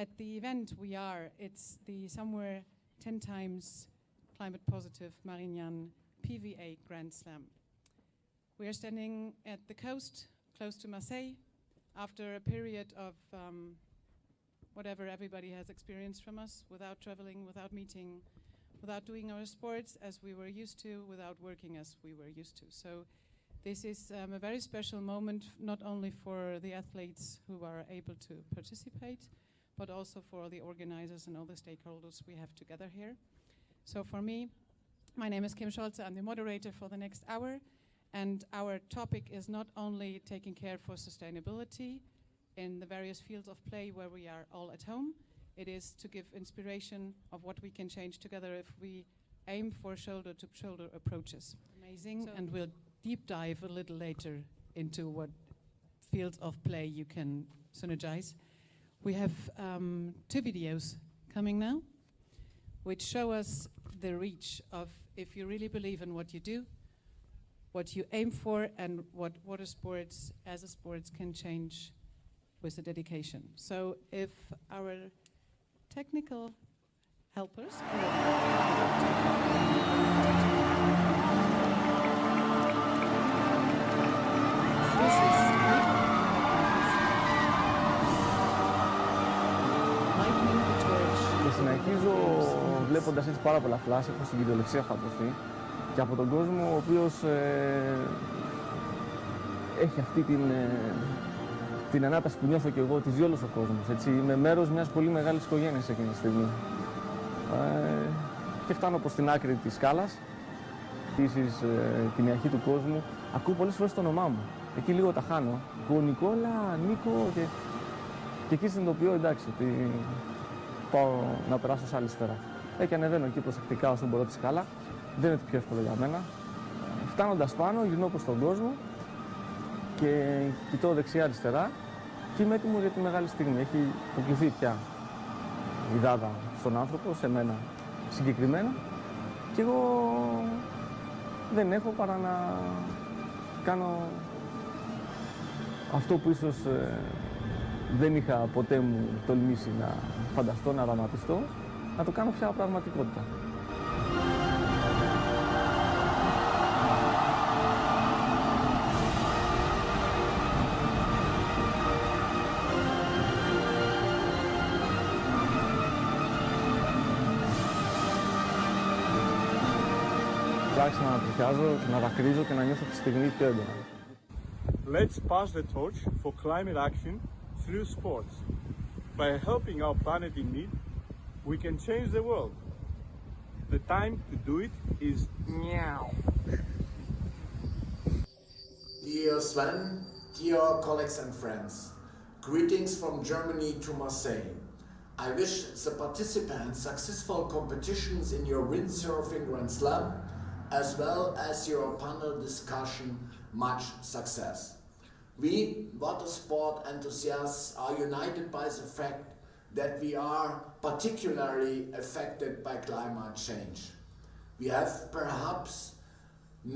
At the event it's the somewhere 10 times climate positive Marignane PWA Grand Slam. We are standing at the coast, close to Marseille, after a period of whatever everybody has experienced from us, without traveling, without meeting, without doing our sports as we were used to, without working as we were used to. So this is a very special moment, not only for the athletes who are able to participate, but also for the organizers and all the stakeholders we have together here. So for me, my name is Kim Scholze, I'm the moderator for the next hour, and our topic is not only taking care for sustainability in the various fields of play where we are all at home, it is to give inspiration of what we can change together if we aim for shoulder-to-shoulder approaches. Amazing, and we'll deep dive a little later into what fields of play you can synergize. We have 2 videos coming now, which show us the reach of if you really believe in what you do, what you aim for, and what water sports as a sports can change with the dedication. So if our technical helpers Συνεχίζω βλέποντας έτσι πάρα πολλά φλάσ, έχω στην κυριολεξία φαντωθεί και από τον κόσμο ο οποίος έχει αυτή την ανάταση που νιώθω και εγώ, τη ζει όλος ο κόσμος. Έτσι. Είμαι μέρος μιας πολύ μεγάλης οικογένειας εκείνη τη στιγμή. Και φτάνω προς την άκρη της σκάλας, επίσης την αρχή του κόσμου. Ακούω πολλές φορές το όνομά μου. Εκεί λίγο τα χάνω. Ακούω Νικόλα, Νίκο και εκεί συνειδητοποιώ εντάξει ότι πάω να περάσω σε άλλη σφαίρα. Και ανεβαίνω εκεί προσεκτικά όσο μπορώ τη σκάλα. Δεν είναι το πιο εύκολο για μένα. Φτάνοντας πάνω, γυρνώ προς τον κόσμο και κοιτώ δεξιά-αριστερά και είμαι έτοιμο για τη μεγάλη στιγμή. Έχει αποκλειθεί πια η δάδα στον άνθρωπο, σε μένα συγκεκριμένα, και εγώ δεν έχω παρά να κάνω αυτό που ίσως δεν είχα ποτέ μου τολμήσει να φανταστώ, να οραματιστώ, να το κάνω πια πραγματικότητα. Άρχισα να ανατριχιάζω, να δακρύζω και να νιώθω τη στιγμή πιο έντονα. Let's pass the torch for climate action through sports. By helping our planet in need, we can change the world. The time to do it is now. Dear Svein, dear colleagues and friends, greetings from Germany to Marseille. I wish the participants successful competitions in your windsurfing Grand Slam, as well as your panel discussion, much success. We, water sport enthusiasts, are united by the fact that we are particularly affected by climate change. We have perhaps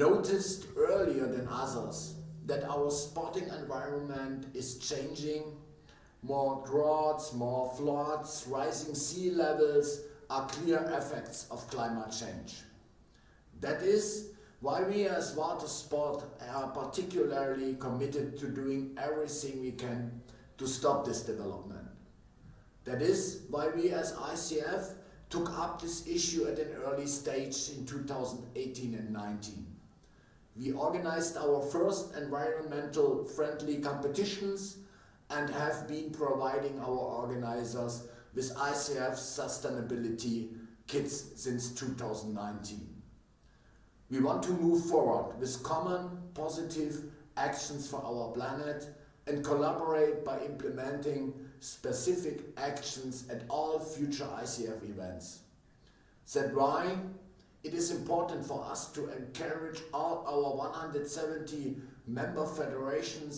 noticed earlier than others that our sporting environment is changing. More droughts, more floods, rising sea levels are clear effects of climate change. That is why we as water sport are particularly committed to doing everything we can to stop this development. That is why we as ICF took up this issue at an early stage in 2018 and 19. We organized our first environmental friendly competitions and have been providing our organizers with ICF sustainability kits since 2019. We want to move forward with common positive actions for our planet and collaborate by implementing specific actions at all future ICF events. That's why it is important for us to encourage all our 170 member federations,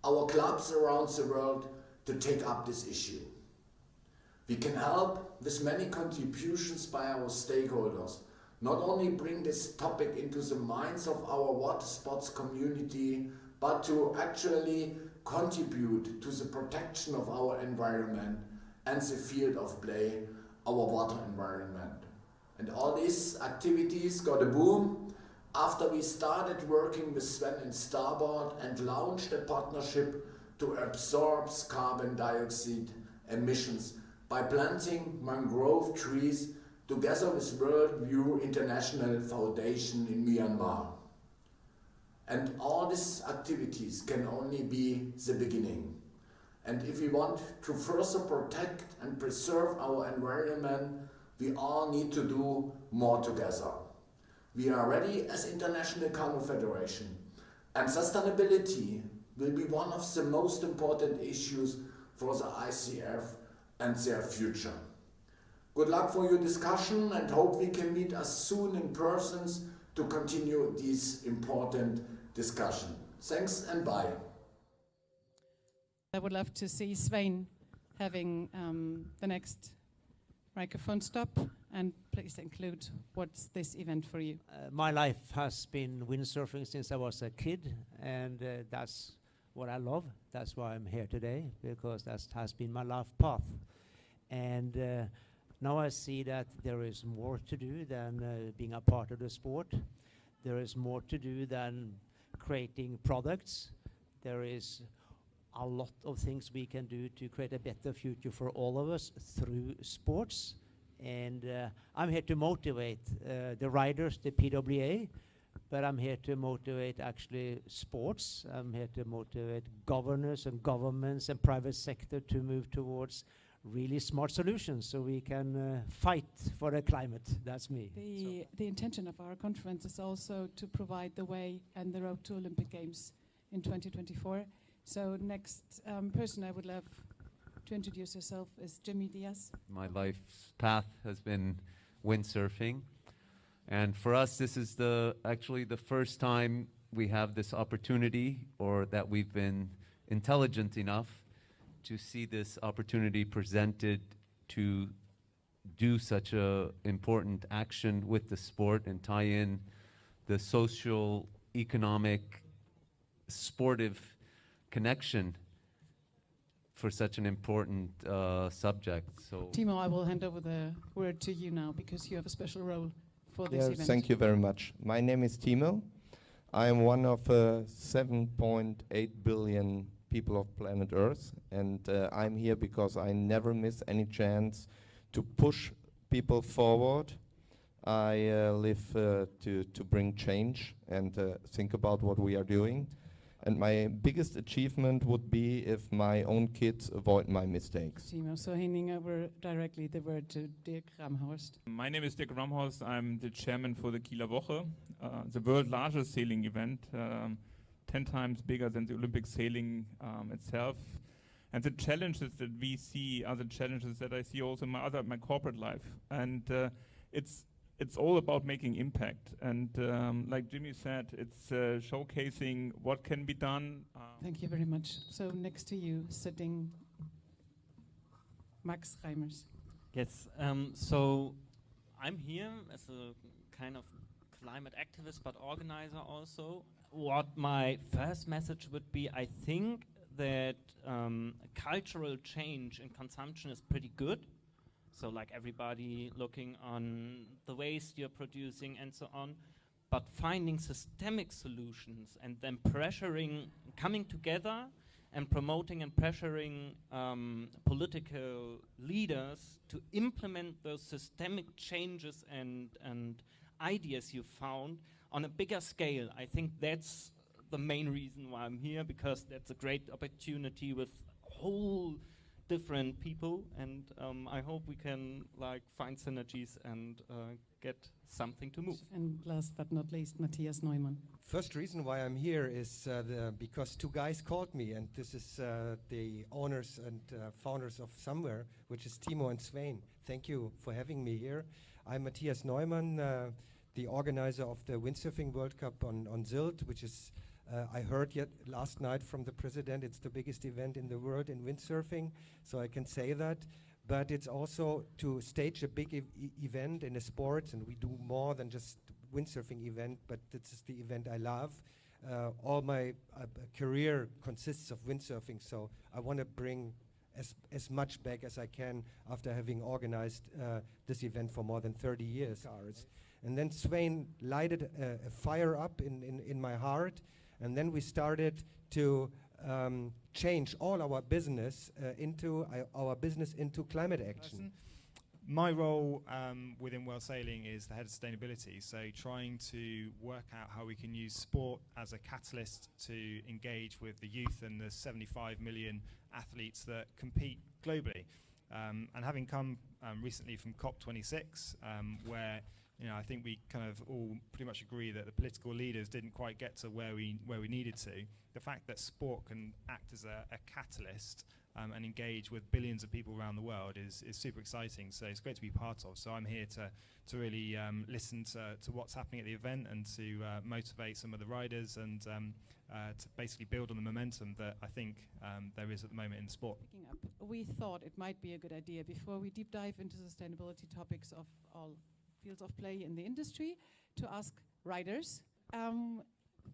our clubs around the world, to take up this issue. We can help with many contributions by our stakeholders, not only bring this topic into the minds of our water sports community, but to actually contribute to the protection of our environment and the field of play, our water environment. And all these activities got a boom after we started working with Svein and Starboard and launched a partnership to absorb carbon dioxide emissions by planting mangrove trees together with Worldview International Foundation in Myanmar. And all these activities can only be the beginning. And if we want to further protect and preserve our environment, we all need to do more together. We are ready as International Canoe Federation, and sustainability will be one of the most important issues for the ICF and their future. Good luck for your discussion and hope we can meet as soon in person to continue this important discussion. Thanks and bye. I would love to see Svein having the next microphone stop, and please include what's this event for you. My life has been windsurfing since I was a kid, and that's what I love. That's why I'm here today, because that has been my life path. And now I see that there is more to do than being a part of the sport. There is more to do than creating products. There is a lot of things we can do to create a better future for all of us through sports. And I'm here to motivate the riders, the PWA, but I'm here to motivate actually sports. I'm here to motivate governors and governments and private sector to move towards really smart solutions so we can fight for the climate. That's me. The intention of our conference is also to provide the way and the road to Olympic Games in 2024. So next person I would love to introduce herself is Jimmy Diaz. My life's path has been windsurfing. And for us, this is actually the first time we have this opportunity, or that we've been intelligent enough to see this opportunity presented to do such a important action with the sport and tie in the social, economic, sportive connection for such an important subject. So, Timo, I will hand over the word to you now because you have a special role for this event. Thank you very much. My name is Timo. I am one of 7.8 billion people of planet Earth, and I'm here because I never miss any chance to push people forward. I live to bring change and think about what we are doing. And my biggest achievement would be if my own kids avoid my mistakes. Timo, so handing over directly the word to Dirk Ramhorst. My name is Dirk Ramhorst. I'm the chairman for the Kieler Woche, the world's largest sailing event, 10 times bigger than the Olympic sailing itself. And the challenges that we see are the challenges that I see also in my corporate life. And it's all about making impact. And like Jimmy said, it's showcasing what can be done. Thank you very much. So next to you, sitting Max Reimers. Yes, so I'm here as a kind of climate activist, but organizer also. What my first message would be, I think that cultural change in consumption is pretty good. So like everybody looking on the waste you're producing and so on, but finding systemic solutions and then coming together and promoting and pressuring political leaders to implement those systemic changes and ideas you found on a bigger scale. I think that's the main reason why I'm here, because that's a great opportunity with whole different people, and I hope we can find synergies and get something to move. And last but not least, Matthias Neumann. First reason why I'm here is because two guys called me, and this is the owners and founders of SOMWR, which is Timo and Svein. Thank you for having me here. I'm Matthias Neumann, the organizer of the Windsurfing World Cup on Sylt, which is I heard last night from the president, it's the biggest event in the world in windsurfing, so I can say that. But it's also to stage a big event in a sport, and we do more than just windsurfing event, but this is the event I love. All my career consists of windsurfing, so I want to bring as much back as I can after having organized this event for more than 30 years. And then Svein lighted a fire up in my heart, and then we started to change all our business into climate action. My role within World Sailing is the head of sustainability, so trying to work out how we can use sport as a catalyst to engage with the youth and the 75 million athletes that compete globally. And having come recently from COP26, where I think we kind of all pretty much agree that the political leaders didn't quite get to where we needed to. The fact that sport can act as a catalyst and engage with billions of people around the world is super exciting. So it's great to be part of. So I'm here to really listen to what's happening at the event and to motivate some of the riders and to basically build on the momentum that I think there is at the moment in the sport. Picking up, we thought it might be a good idea before we deep dive into sustainability topics of all fields of play in the industry to ask riders.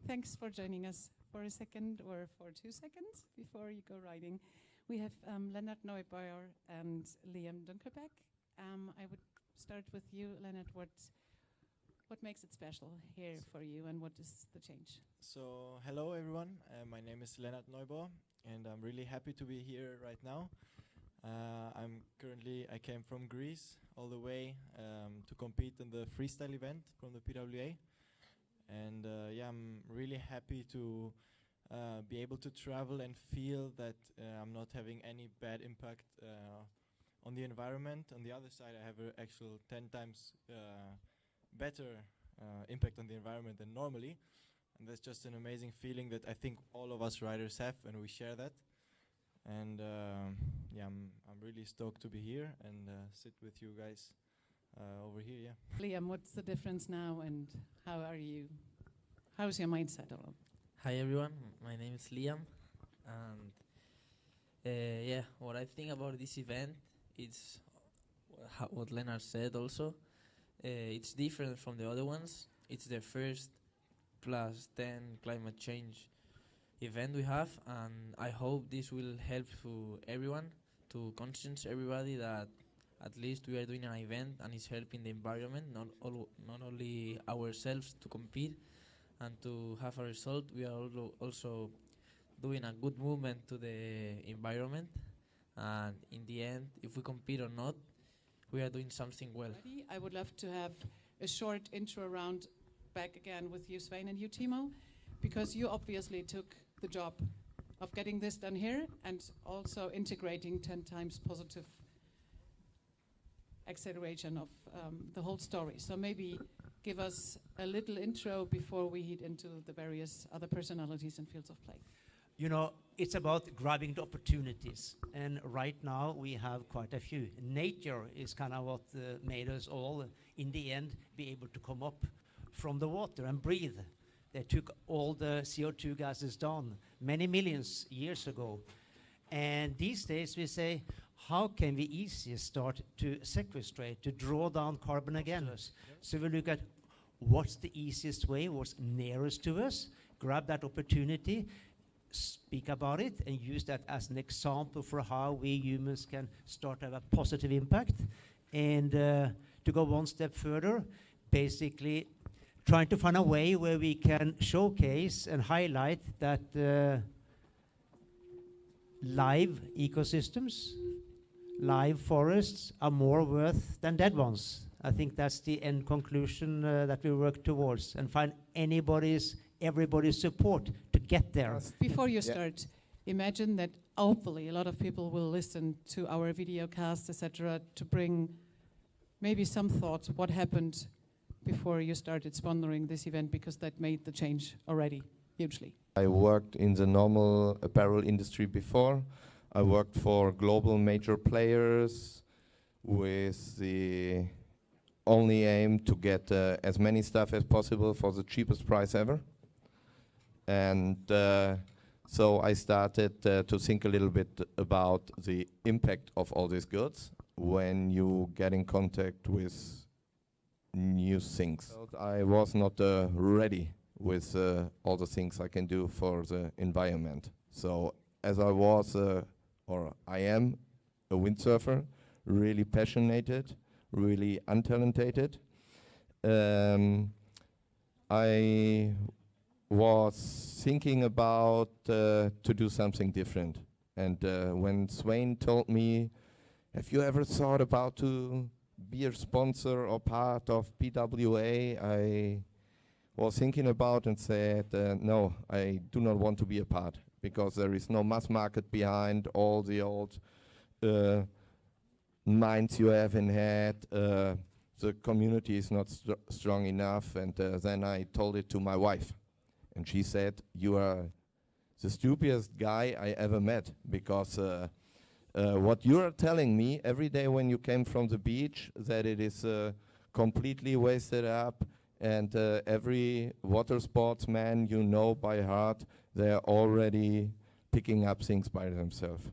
Thanks for joining us for a second or for 2 seconds before you go riding. We have Lennart Neubauer and Liam Dunkerbeck. I would start with you, Lennart. What makes it special here for you, and what is the change? So, hello everyone. My name is Lennart Neubauer, and I'm really happy to be here right now. I came from Greece all the way to compete in the freestyle event from the PWA, and I'm really happy to be able to travel and feel that I'm not having any bad impact on the environment. On the other side, I have an actual 10 times better impact on the environment than normally, and that's just an amazing feeling that I think all of us riders have, and we share that. And I'm really stoked to be here and sit with you guys over here. Yeah. Liam, what's the difference now, and how are you? How's your mindset? Hi everyone, my name is Liam, and what I think about this event, it's what Lennart said also. It's different from the other ones. It's the first +10 climate change event we have, and I hope this will help to everyone, to conscience everybody that at least we are doing an event and it's helping the environment, not only ourselves to compete and to have a result. We are also doing a good movement to the environment, and in the end, if we compete or not, we are doing something well. I would love to have a short intro round back again with you, Svein, and you, Timo, because you obviously took the job of getting this done here and also integrating 10 times positive acceleration of the whole story. So maybe give us a little intro before we head into the various other personalities and fields of play. It's about grabbing the opportunities, and right now we have quite a few. Nature is kind of what made us all, in the end, be able to come up from the water and breathe. They took all the CO2 gases down many millions years ago. And these days we say, how can we easier start to sequestrate, to draw down carbon again? So we look at what's the easiest way, what's nearest to us, grab that opportunity, speak about it, and use that as an example for how we humans can start to have a positive impact. And to go one step further, basically trying to find a way where we can showcase and highlight that live ecosystems, live forests are more worth than dead ones. I think that's the end conclusion that we work towards, and find everybody's support to get there. Before you start, imagine that hopefully a lot of people will listen to our video cast, etc., to bring maybe some thoughts what happened before you started sponsoring this event, because that made the change already hugely. I worked in the normal apparel industry before. I worked for global major players with the only aim to get as many stuff as possible for the cheapest price ever. And so I started to think a little bit about the impact of all these goods when you get in contact with new things. I was not ready with all the things I can do for the environment. So as I was or I am a windsurfer, really passionate, really untalented. I was thinking about to do something different. And when Svein told me, have you ever thought about to be a sponsor or part of PWA, I was thinking about and said, no, I do not want to be a part, because there is no mass market behind all the old minds you have in head. The community is not strong enough. And then I told it to my wife. And she said, you are the stupidest guy I ever met, because what you are telling me every day when you came from the beach, that it is completely wasted up, and every water sportsman you know by heart, they're already picking up things by themselves.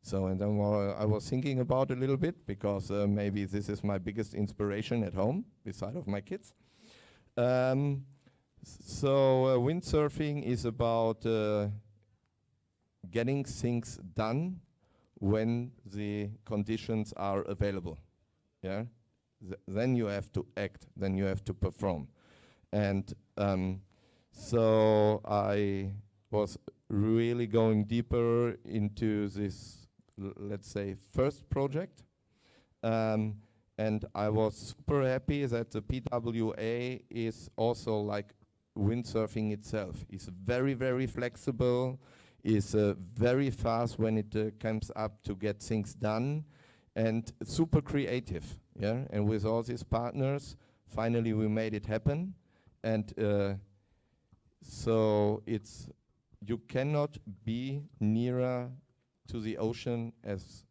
So, and then I was thinking about a little bit, because maybe this is my biggest inspiration at home, beside of my kids. So windsurfing is about getting things done when the conditions are available. Yeah, then you have to act, then you have to perform. And so I was really going deeper into this, let's say, first project. And I was super happy that the PWA is also like windsurfing itself. It's very, very flexible, is very fast when it comes up to get things done, and super creative. Yeah, and with all these partners, finally we made it happen. And so it's, you cannot be nearer to the ocean as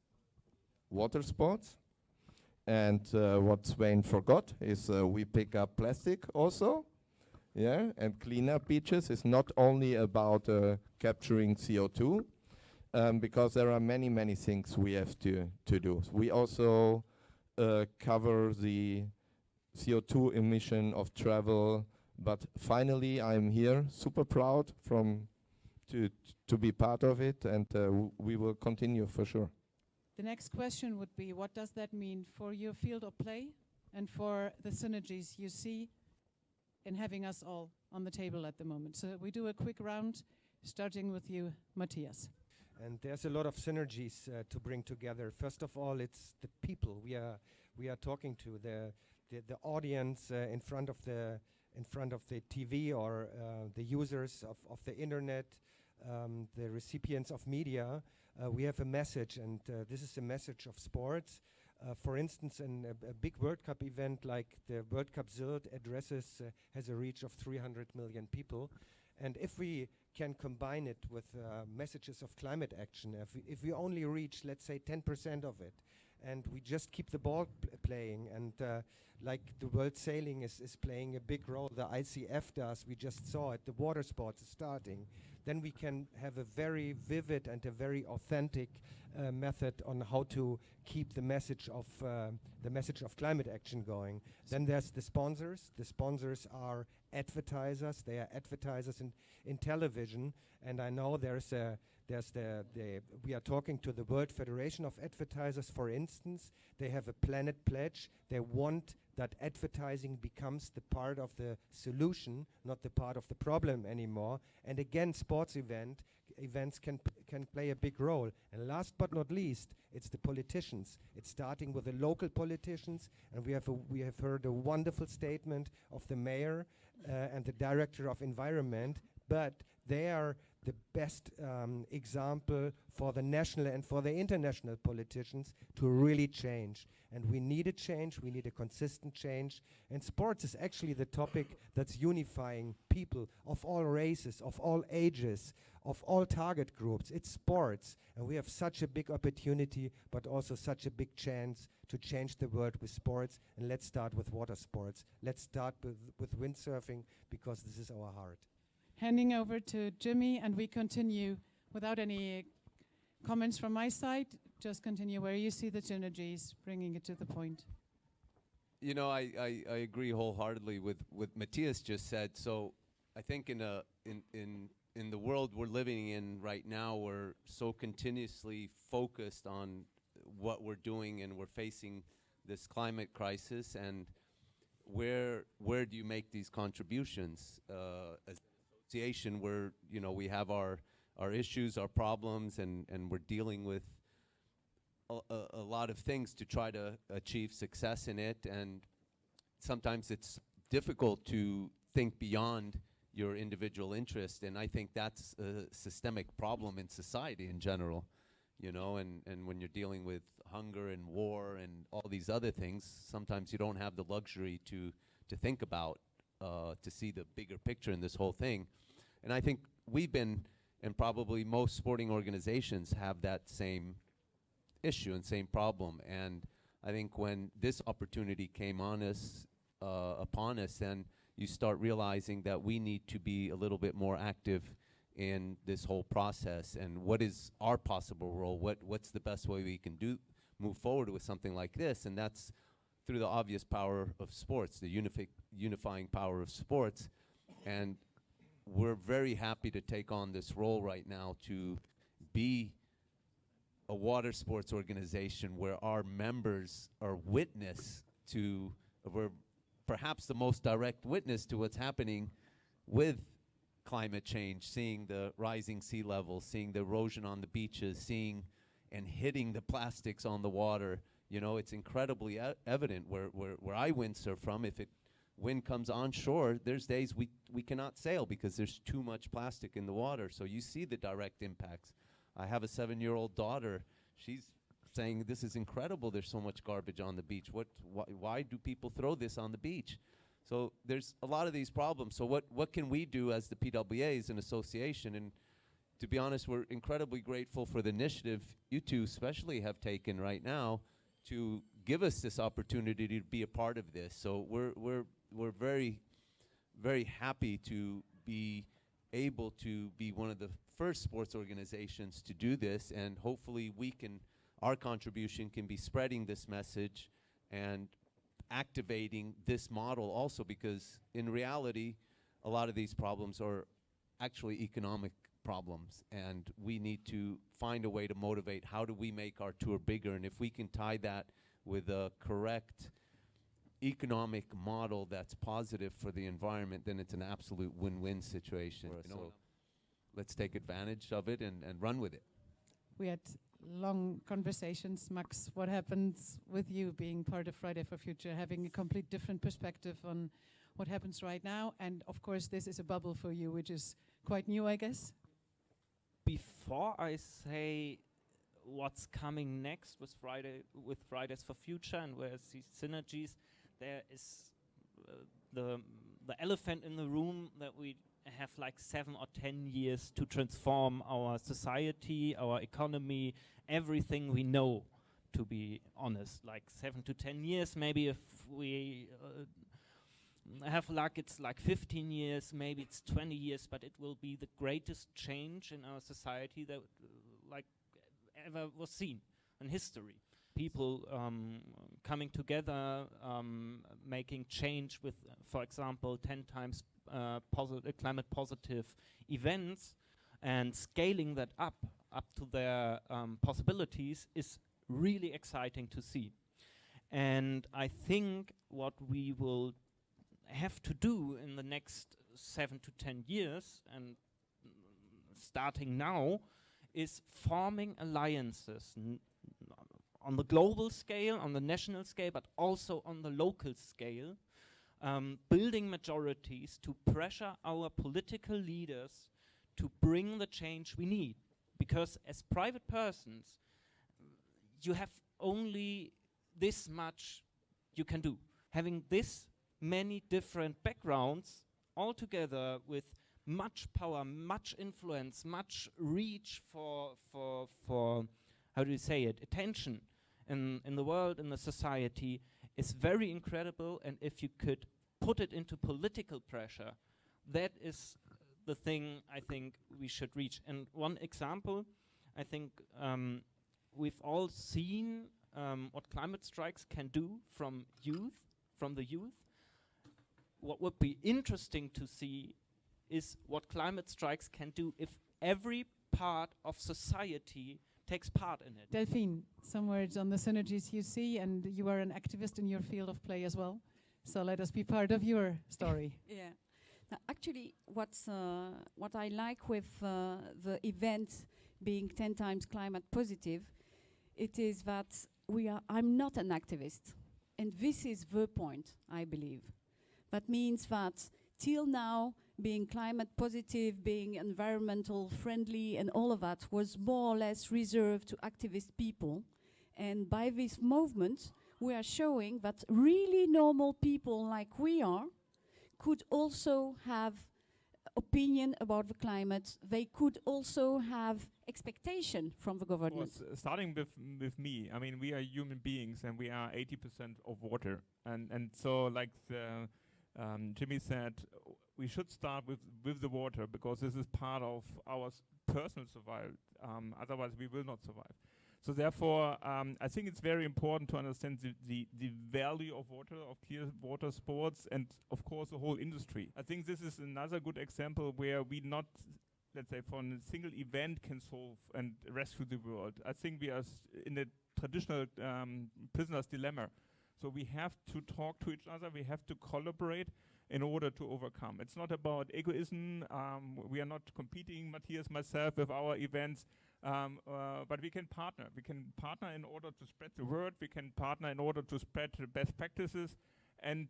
water sports. And what Svein forgot is we pick up plastic also. Yeah, and clean up beaches is not only about capturing CO2, because there are many, many things we have to do. We also cover the CO2 emission of travel, but finally I'm here, super proud to be part of it, and we will continue for sure. The next question would be, what does that mean for your field of play and for the synergies you see in having us all on the table at the moment? So we do a quick round, starting with you, Matthias. And there's a lot of synergies to bring together. First of all, it's the people we are talking to, the audience in front of the TV, or the users of the internet, the recipients of media. We have a message, and this is a message of sports. For instance, in a big World Cup event like the World Cup Sylt addresses has a reach of 300 million people. And if we can combine it with messages of climate action, if we only reach, let's say, 10% of it, and we just keep the ball playing, and like the World Sailing is playing a big role, the ICF does, we just saw it, the water sports is starting, then we can have a very vivid and a very authentic method on how to keep the message of climate action going. Then there's the sponsors. The sponsors are advertisers. They are advertisers in television, and I know we are talking to the World Federation of Advertisers, for instance. They have a planet pledge. They want that advertising becomes the part of the solution, not the part of the problem anymore. And again, sports events can play a big role. And last but not least, it's the politicians. It's starting with the local politicians, and we have heard a wonderful statement of the mayor and the director of environment, but they are the best example for the national and for the international politicians to really change. And we need a change, we need a consistent change. And sports is actually the topic that's unifying people of all races, of all ages, of all target groups. It's sports, and we have such a big opportunity, but also such a big chance to change the world with sports. And let's start with water sports. Let's start with windsurfing, because this is our heart. Handing over to Jimmy, and we continue without any comments from my side. Just continue where you see the synergies, bringing it to the point. You know, I agree wholeheartedly with what Matthias just said. So I think in in the world we're living in right now, we're so continuously focused on what we're doing, and we're facing this climate crisis. And where do you make these contributions? As an association, where we have our issues, our problems, and we're dealing with a lot of things to try to achieve success in it. And sometimes it's difficult to think beyond your individual interest, and I think that's a systemic problem in society in general, and when you're dealing with hunger and war and all these other things, sometimes you don't have the luxury to think about, to see the bigger picture in this whole thing. And I think we've been, and probably most sporting organizations have that same issue and same problem. And I think when this opportunity came on us, upon us, and you start realizing that we need to be a little bit more active in this whole process, and what is our possible role, what's the best way we can move forward with something like this. And that's through the obvious power of sports, the unifying power of sports. And we're very happy to take on this role right now, to be a water sports organization where our members are witness to, we're perhaps the most direct witness to what's happening with climate change, seeing the rising sea levels, seeing the erosion on the beaches, seeing and hitting the plastics on the water. It's incredibly evident where I windsurf from. If wind comes onshore, there's days we cannot sail because there's too much plastic in the water. So you see the direct impacts. I have a 7-year-old daughter. She's saying, this is incredible, there's so much garbage on the beach. Why do people throw this on the beach? So there's a lot of these problems. So what can we do as the PWA, as an association? And to be honest, we're incredibly grateful for the initiative you two especially have taken right now to give us this opportunity to be a part of this. So we're very, very happy to be able to be one of the first sports organizations to do this, and hopefully our contribution can be spreading this message and activating this model also, because in reality, a lot of these problems are actually economic problems, and we need to find a way to motivate how do we make our tour bigger. And if we can tie that with a correct economic model that's positive for the environment, then it's an absolute win-win situation. So let's take advantage of it and run with it. We had long conversations. Max, what happens with you being part of Friday for Future, having a complete different perspective on what happens right now? And of course, this is a bubble for you, which is quite new, I guess. Before I say what's coming next with Fridays for Future and where I see synergies, there is the elephant in the room that we have like 7 or 10 years to transform our society, our economy, everything we know, to be honest. Like 7 to 10 years, maybe if we have luck, it's like 15 years, maybe it's 20 years, but it will be the greatest change in our society that like ever was seen in history. People coming together, making change with, for example, 10 times climate positive events, and scaling that up to their possibilities is really exciting to see. And I think what we will have to do in the next 7 to 10 years, and starting now, is forming alliances on the global scale, on the national scale, but also on the local scale, building majorities to pressure our political leaders to bring the change we need. Because as private persons, you have only this much you can do. Having this many different backgrounds all together with much power, much influence, much reach for how do you say it, attention in the world, in the society, is very incredible. And if you could put it into political pressure, that is the thing I think we should reach. And one example, I think we've all seen what climate strikes can do from the youth. What would be interesting to see is what climate strikes can do if every part of society takes part in it. Delphine, some words on the synergies you see, and you are an activist in your field of play as well. So let us be part of your story. Yeah. Now, actually, what I like with the event being 10 times climate positive, it is that I'm not an activist. And this is the point, I believe. That means that till now, being climate positive, being environmental friendly, and all of that was more or less reserved to activist people. And by this movement, we are showing that really normal people like we are could also have opinion about the climate. They could also have expectation from the government. Starting with me, I mean, we are human beings and we are 80% of water. And so like Jimmy said, we should start with the water because this is part of our personal survival. Otherwise we will not survive. So therefore, I think it's very important to understand the value of water, of clear water sports, and of course the whole industry. I think this is another good example where we not, let's say, for a single event can solve and rescue the world. I think we are in a traditional prisoner's dilemma. So we have to talk to each other, we have to collaborate in order to overcome. It's not about egoism. We are not competing, Matthias, myself, with our events. But we can partner. We can partner in order to spread the word. We can partner in order to spread the best practices and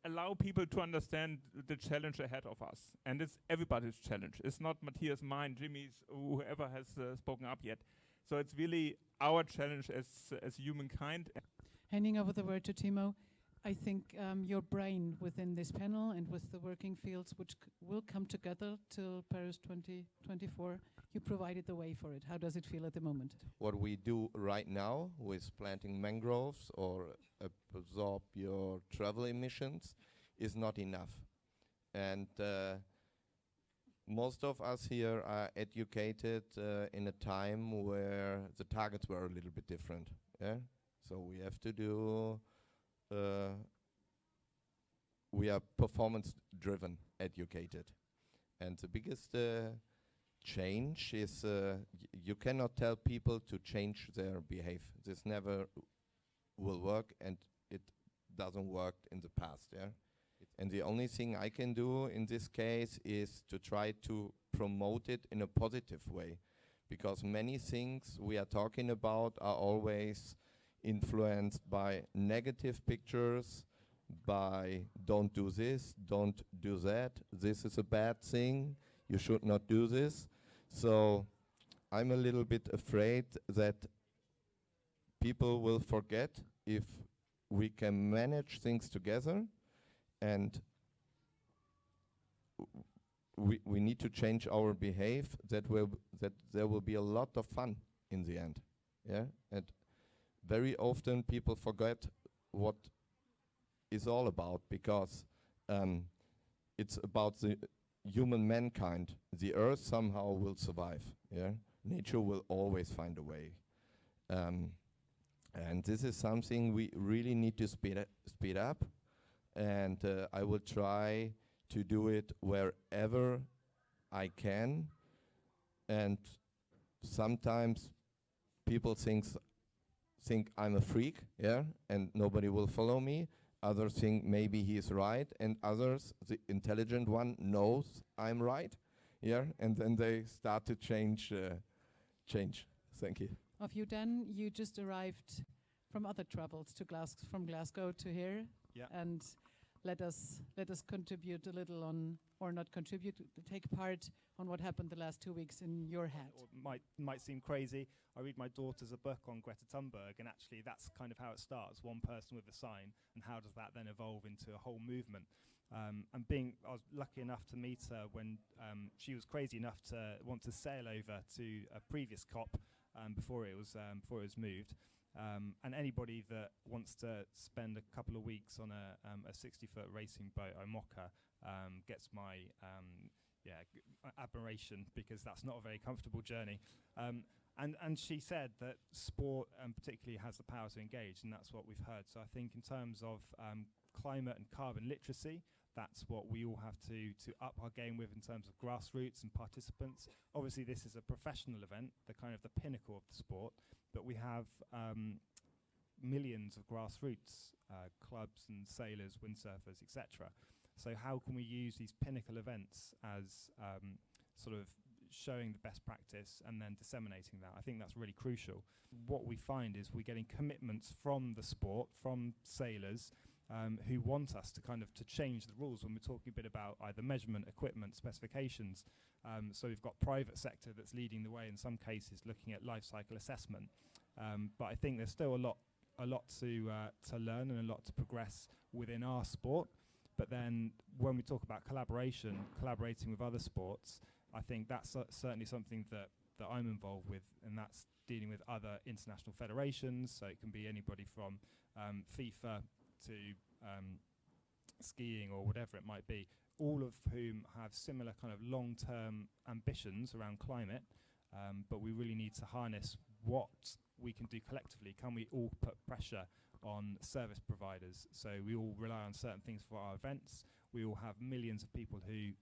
allow people to understand the challenge ahead of us. And it's everybody's challenge. It's not Matthias, mine, Jimmy's, whoever has spoken up yet. So it's really our challenge as humankind. Handing over the word to Timo, I think your brain within this panel and with the working fields which will come together till Paris 2024, you provided the way for it. How does it feel at the moment? What we do right now with planting mangroves or absorb your travel emissions is not enough. And most of us here are educated in a time where the targets were a little bit different. Yeah? So we have to do, we are performance-driven educated. And the biggest change is you cannot tell people to change their behavior. This never will work, and it doesn't work in the past. Yeah? And the only thing I can do in this case is to try to promote it in a positive way, because many things we are talking about are always influenced by negative pictures, by don't do this, don't do that, this is a bad thing, you should not do this. So I'm a little bit afraid that people will forget if we can manage things together, and we need to change our behavior, that there will be a lot of fun in the end. Yeah, and very often people forget what it's all about, because it's about the human mankind. The earth somehow will survive. Yeah, nature will always find a way, and this is something we really need to speed up. And I will try to do it wherever I can. And sometimes people think I'm a freak, yeah, and nobody will follow me. Others think maybe he is right, and others, the intelligent one, knows I'm right, yeah, and then they start to change. Thank you. Of you, Dan, you just arrived from other travels to from Glasgow to here, yeah. And let us contribute a little on, or not contribute, to take part on what happened the last 2 weeks in your head. Might seem crazy. I read my daughter's a book on Greta Thunberg, and actually that's kind of how it starts, one person with a sign, and how does that then evolve into a whole movement. I was lucky enough to meet her when she was crazy enough to want to sail over to a previous COP before it was moved. And anybody that wants to spend a couple of weeks on a 60-foot racing boat, Mocha, gets my admiration, because that's not a very comfortable journey. And she said that sport particularly has the power to engage, and that's what we've heard. So I think in terms of climate and carbon literacy, That's what we all have to up our game with in terms of grassroots and participants. Obviously, this is a professional event, the kind of the pinnacle of the sport, but we have millions of grassroots clubs and sailors, windsurfers, etc. So how can we use these pinnacle events as sort of showing the best practice and then disseminating that? I think that's really crucial. What we find is we're getting commitments from the sport, from sailors, who want us to kind of to change the rules when we're talking a bit about either measurement, equipment, specifications. So we've got private sector that's leading the way in some cases, looking at life cycle assessment. But I think there's still a lot to learn and a lot to progress within our sport. But then when we talk about collaborating with other sports, I think that's certainly something that I'm involved with, and that's dealing with other international federations. So it can be anybody from FIFA to skiing or whatever it might be, all of whom have similar kind of long-term ambitions around climate, but we really need to harness what we can do collectively. Can we all put pressure on service providers? So we all rely on certain things for our events. We all have millions of people who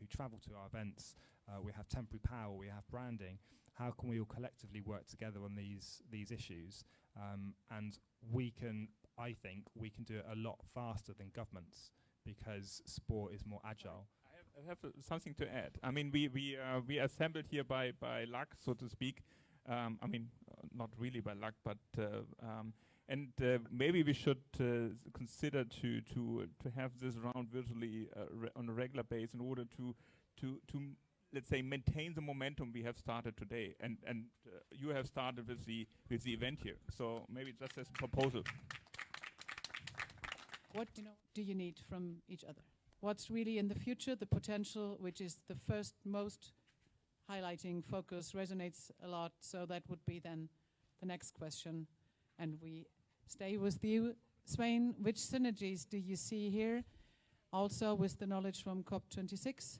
travel to our events. We have temporary power, we have branding. How can we all collectively work together on these issues? And I think we can do it a lot faster than governments because sport is more agile. I have something to add. I mean, we assembled here by luck, so to speak. I mean, not really by luck, but and maybe we should consider to have this round virtually on a regular basis in order to let's say maintain the momentum we have started today, and you have started with the event here. So maybe just as a proposal. What do you need from each other? What's really in the future, the potential, which is the first most highlighting focus, resonates a lot. So that would be then the next question. And we stay with you, Svein. Which synergies do you see here? Also with the knowledge from COP26,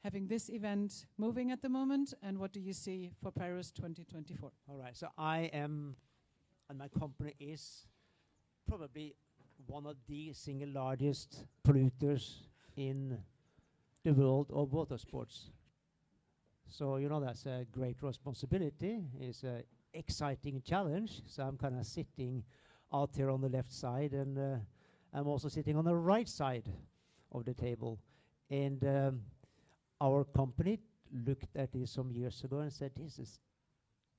having this event moving at the moment, and what do you see for Paris 2024? All right, so I am, and my company is probably one of the single largest polluters in the world of water sports. So, that's a great responsibility. It's an exciting challenge. So I'm kind of sitting out here on the left side, and I'm also sitting on the right side of the table. And our company looked at this some years ago and said, this is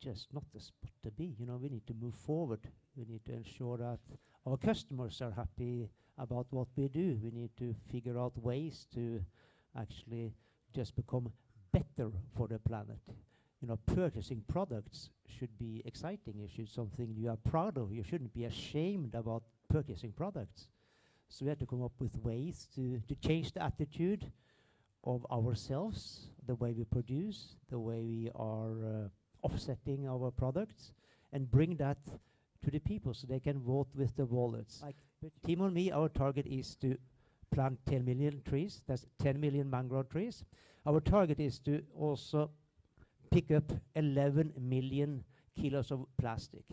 just not the spot to be. We need to move forward. We need to ensure that our customers are happy about what we do. We need to figure out ways to actually just become better for the planet. Purchasing products should be exciting. It should be something you are proud of. You shouldn't be ashamed about purchasing products. So we had to come up with ways to change the attitude of ourselves, the way we produce, the way we are offsetting our products, and bring that to the people so they can vote with the wallets. Like Timo and me, our target is to plant 10 million trees. That's 10 million mangrove trees. Our target is to also pick up 11 million kilos of plastic.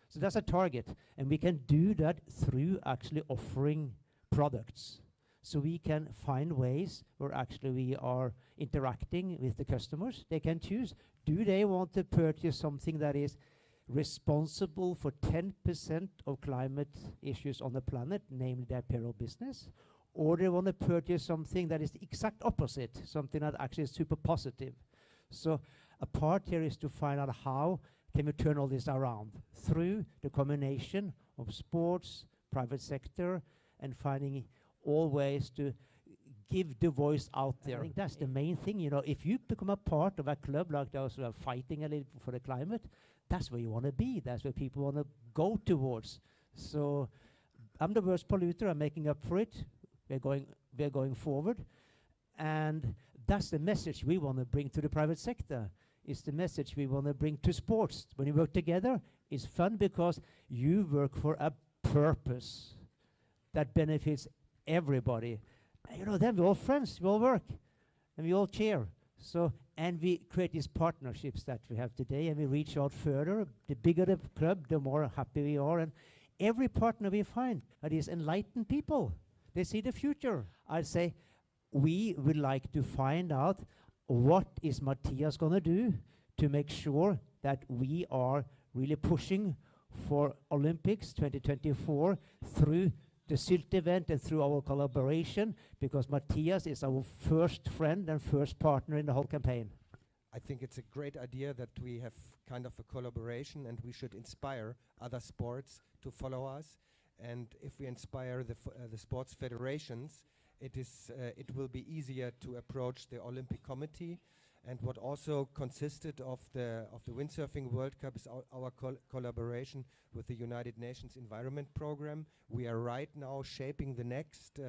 So that's a target, and we can do that through actually offering products. So we can find ways where actually we are interacting with the customers. They can choose, do they want to purchase something that is responsible for 10% of climate issues on the planet, namely their apparel business, or they want to purchase something that is the exact opposite, something that actually is super positive. So a part here is to find out how can we turn all this around through the combination of sports, private sector, and finding all ways to give the voice out there. I think that's the main thing. If you become a part of a club like those who are fighting a little for the climate, that's where you want to be. That's where people want to go towards. So I'm the worst polluter. I'm making up for it. We're going forward. And that's the message we want to bring to the private sector. It's the message we want to bring to sports. When you work together, it's fun because you work for a purpose that benefits everybody. And then we're all friends, we all work, and we all cheer. And we create these partnerships that we have today, and we reach out further. The bigger the club, the more happy we are. And every partner we find are these enlightened people. They see the future. I'd say we would like to find out what is Matthias going to do to make sure that we are really pushing for Olympics 2024 through the Sylt event and through our collaboration, because Matthias is our first friend and first partner in the whole campaign. I think it's a great idea that we have kind of a collaboration, and we should inspire other sports to follow us. And if we inspire the sports federations, it will be easier to approach the Olympic Committee. And what also consisted of the Windsurfing World Cup is our collaboration with the United Nations Environment Program. We are right now shaping the next,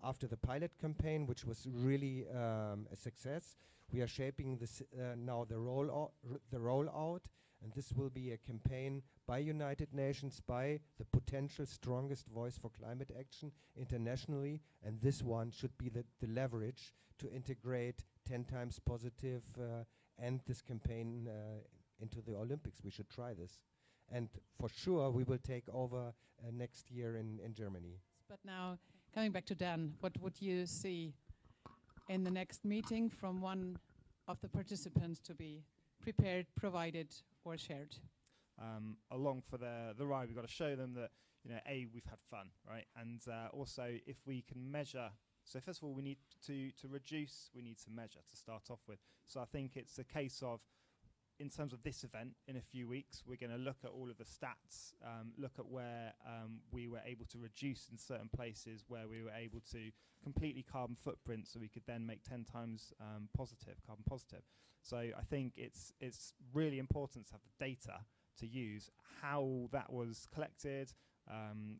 after the pilot campaign, which was really a success. We are shaping this now the rollout, and this will be a campaign by United Nations, by the potential strongest voice for climate action internationally, and this one should be the leverage to integrate 10 times positive and this campaign into the Olympics. We should try this. And for sure, we will take over next year in Germany. But now, coming back to Dan, what would you see in the next meeting from one of the participants to be prepared, provided, or shared? Along for the ride, we've got to show them that, we've had fun, right? And also, if we can measure. So first of all, we need to reduce, we need to measure to start off with. So I think it's a case of, in terms of this event, in a few weeks, we're going to look at all of the stats, look at where we were able to reduce in certain places, where we were able to completely carbon footprint, so we could then make 10 times carbon positive. So I think it's really important to have the data to use, how that was collected,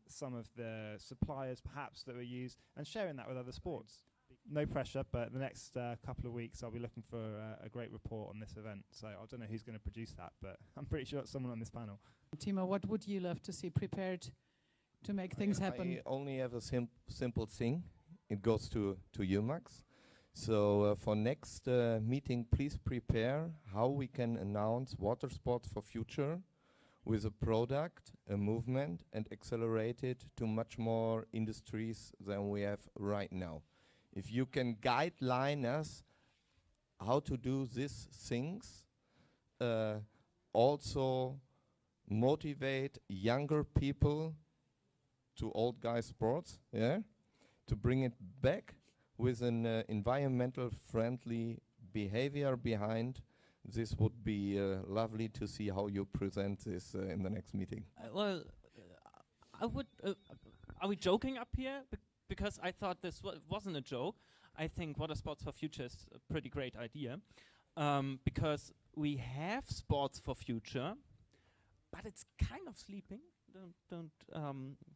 some of the suppliers perhaps that were used, and sharing that with other sports. No pressure, but the next couple of weeks I'll be looking for a great report on this event. So I don't know who's going to produce that, but I'm pretty sure it's someone on this panel. Timo, what would you love to see prepared to make things happen? I only have a simple thing. It goes to you, Max. So for next meeting, please prepare how we can announce water sports for future with a product, a movement, and accelerate it to much more industries than we have right now. If you can guideline us how to do these things, also motivate younger people to old guy sports, to bring it back with an environmental friendly behavior behind. This would be lovely to see how you present this in the next meeting. I would. Are we joking up here? Because I thought this wasn't a joke. I think Water Sports for Future is a pretty great idea, because we have Sports for Future, but it's kind of sleeping. Don't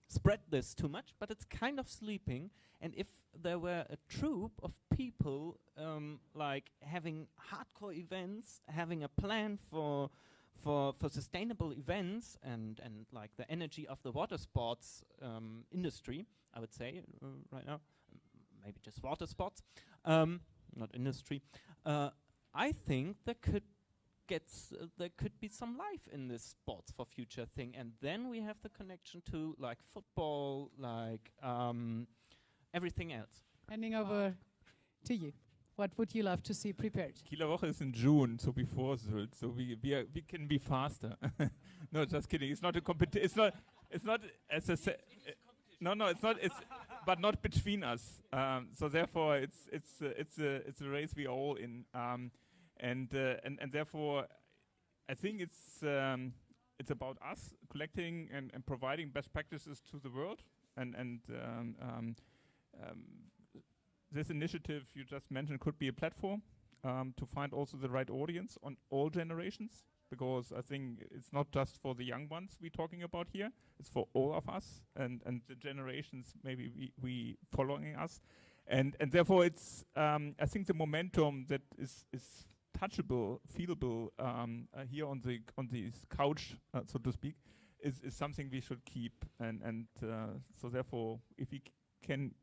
spread this too much, but it's kind of sleeping. And if there were a troupe of people like having hardcore events, having a plan for sustainable events, and like the energy of the water sports industry, I would say right now, maybe just water sports, not industry. I think there could be some life in this Sports for Future thing, and then we have the connection to like football, like everything else. Handing over to you. What would you love to see prepared? Kieler Woche is in June, so before Sylt, so we can be faster. No, just kidding. It's not a competition. It's not as a no, it's not. It's but not between us. So therefore, it's a race we are all in. And therefore, I think it's about us collecting and providing best practices to the world. And this initiative you just mentioned could be a platform to find also the right audience on all generations, because I think it's not just for the young ones we're talking about here, it's for all of us and the generations maybe we following us. And therefore it's, I think the momentum that is touchable, feelable here on the couch, so to speak, is something we should keep. And so therefore, if we can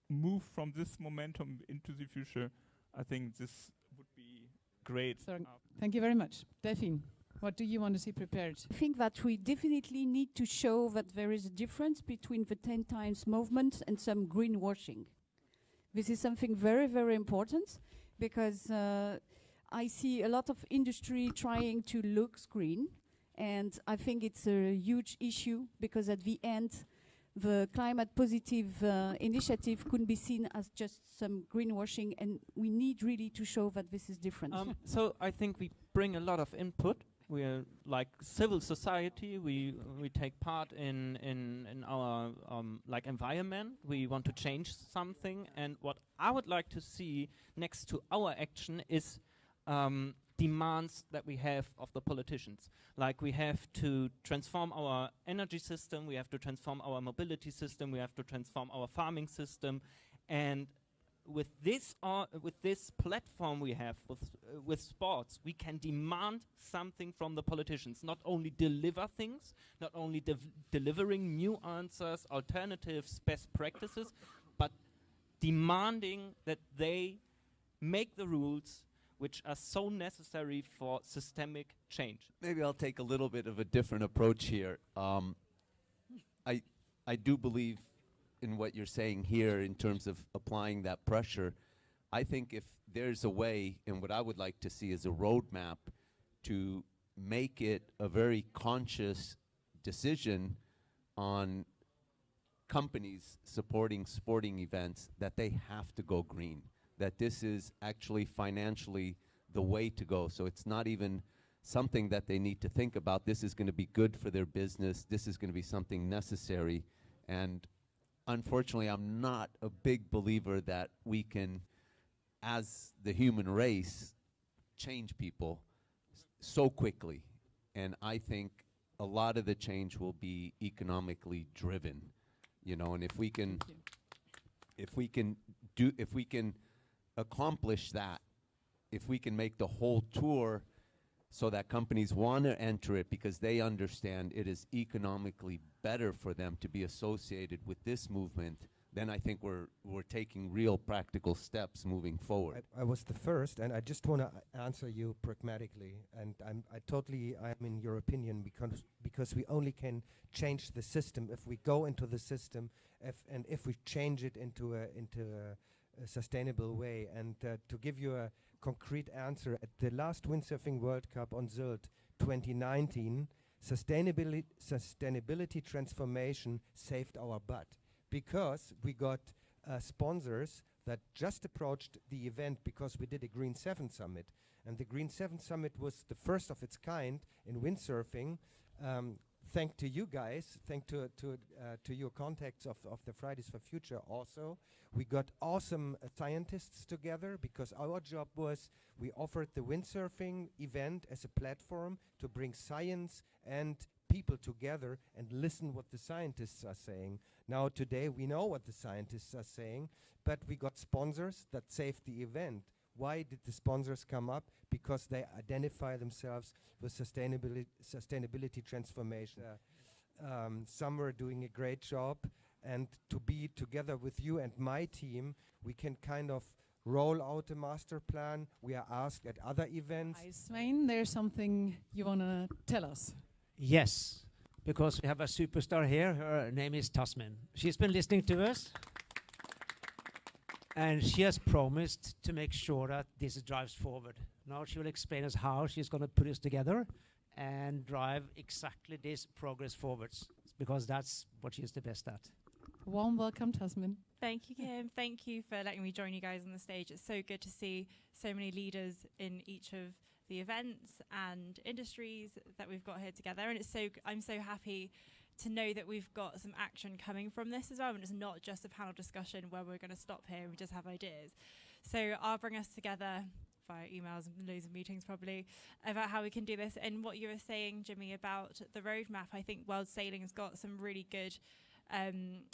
move from this momentum into the future, I think this would be great. So thank you very much. Delphine. What do you want to see prepared? I think that we definitely need to show that there is a difference between the 10 times movement and some greenwashing. This is something very, very important because I see a lot of industry trying to look green, and I think it's a huge issue because at the end, the climate positive initiative couldn't be seen as just some greenwashing, and we need really to show that this is different. So I think we bring a lot of input. We are like civil society. We take part in our like environment. We want to change something, and what I would like to see next to our action is demands that we have of the politicians. Like we have to transform our energy system, we have to transform our mobility system, we have to transform our farming system, and with this platform we have with sports, we can demand something from the politicians. Not only deliver things, not only delivering new answers, alternatives, best practices, but demanding that they make the rules which are so necessary for systemic change. Maybe I'll take a little bit of a different approach here. I do believe in what you're saying here in terms of applying that pressure. I think if there's a way, and what I would like to see is a roadmap to make it a very conscious decision on companies supporting sporting events that they have to go green, that this is actually financially the way to go. So it's not even something that they need to think about. This is going to be good for their business. This is going to be something necessary. And unfortunately, I'm not a big believer that we can, as the human race, change people so quickly. And I think a lot of the change will be economically driven, you know, and if we can accomplish that, if we can make the whole tour so that companies want to enter it because they understand it is economically better for them to be associated with this movement, then I think we're taking real practical steps moving forward. I was the first, and I just want to answer you pragmatically, and I'm in your opinion because we only can change the system if we go into the system, if we change it into a sustainable way. And to give you a concrete answer, at the last Windsurfing World Cup on Sylt 2019, sustainability transformation saved our butt because we got sponsors that just approached the event because we did a Green 7 Summit. And the Green 7 Summit was the first of its kind in windsurfing. Thanks to you guys, thanks to your contacts of the Fridays for Future also. We got awesome scientists together because our job was we offered the windsurfing event as a platform to bring science and people together and listen what the scientists are saying. Now today we know what the scientists are saying, but we got sponsors that saved the event. Why did the sponsors come up? Because they identify themselves with sustainability transformation. Some were doing a great job, and to be together with you and my team, we can kind of roll out a master plan. We are asked at other events. Hi, Svein, there's something you want to tell us. Yes, because we have a superstar here. Her name is Tasmin. She's been listening to us. And she has promised to make sure that this drives forward. Now she will explain us how she's going to put us together and drive exactly this progress forwards, because that's what she's the best at. Warm welcome, Tasmin. Thank you, Kim. Thank you for letting me join you guys on the stage. It's so good to see so many leaders in each of the events and industries that we've got here together. And I'm so happy to know that we've got some action coming from this as well, and it's not just a panel discussion where we're going to stop here and we just have ideas. So I'll bring us together via emails and loads of meetings probably about how we can do this. And what you were saying, Jimmy, about the roadmap, I think World Sailing has got some really good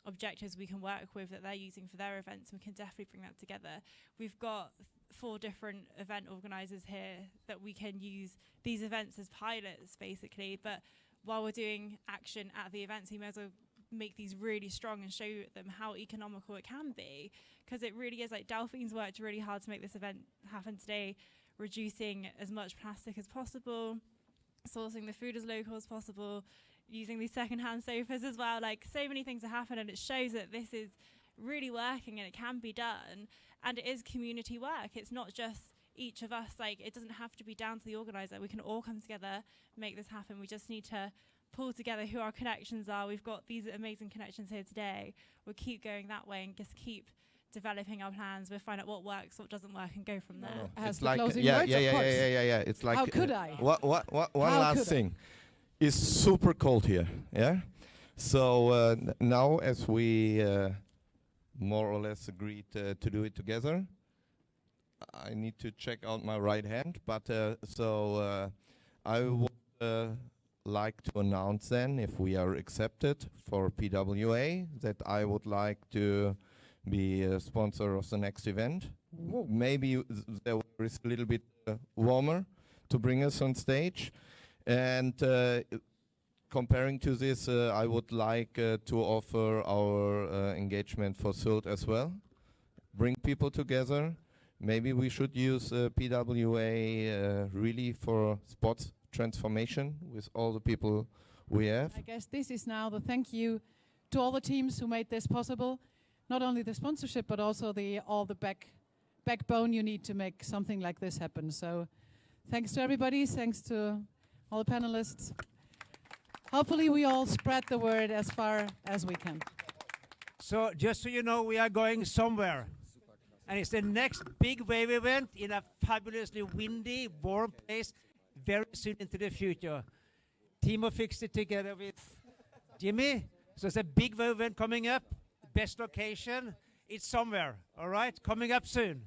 objectives we can work with that they're using for their events, and we can definitely bring that together. We've got 4 different event organisers here that we can use these events as pilots basically, but while we're doing action at the events, you may as well make these really strong and show them how economical it can be, because it really is. Like Delphine's worked really hard to make this event happen today, reducing as much plastic as possible, sourcing the food as local as possible, using these second-hand sofas as well. Like, so many things are happening, and it shows that this is really working and it can be done. And it is community work. It's not just each of us. Like, it doesn't have to be down to the organizer. We can all come together, make this happen. We just need to pull together who our connections are. We've got these amazing connections here today. We'll keep going that way and just keep developing our plans. We'll find out what works, what doesn't work, and go from there. It's like yeah. It's like how could I? One last thing. It's super cold here. Yeah. So now, as we more or less agreed to do it together, I need to check out my right hand. But I would like to announce then, if we are accepted for PWA, that I would like to be a sponsor of the next event. Maybe there is a little bit warmer to bring us on stage. And comparing to this, I would like to offer our engagement for Sylt as well. Bring people together. Maybe we should use PWA really for sports transformation with all the people we have. I guess this is now the thank you to all the teams who made this possible. Not only the sponsorship, but also all the backbone you need to make something like this happen. So thanks to everybody, thanks to all the panelists. Hopefully we all spread the word as far as we can. So just so you know, we are going somewhere. And it's the next big wave event in a fabulously windy, warm place very soon into the future. Timo fixed it together with Jimmy. So it's a big wave event coming up. Best location. It's somewhere. All right? Coming up soon.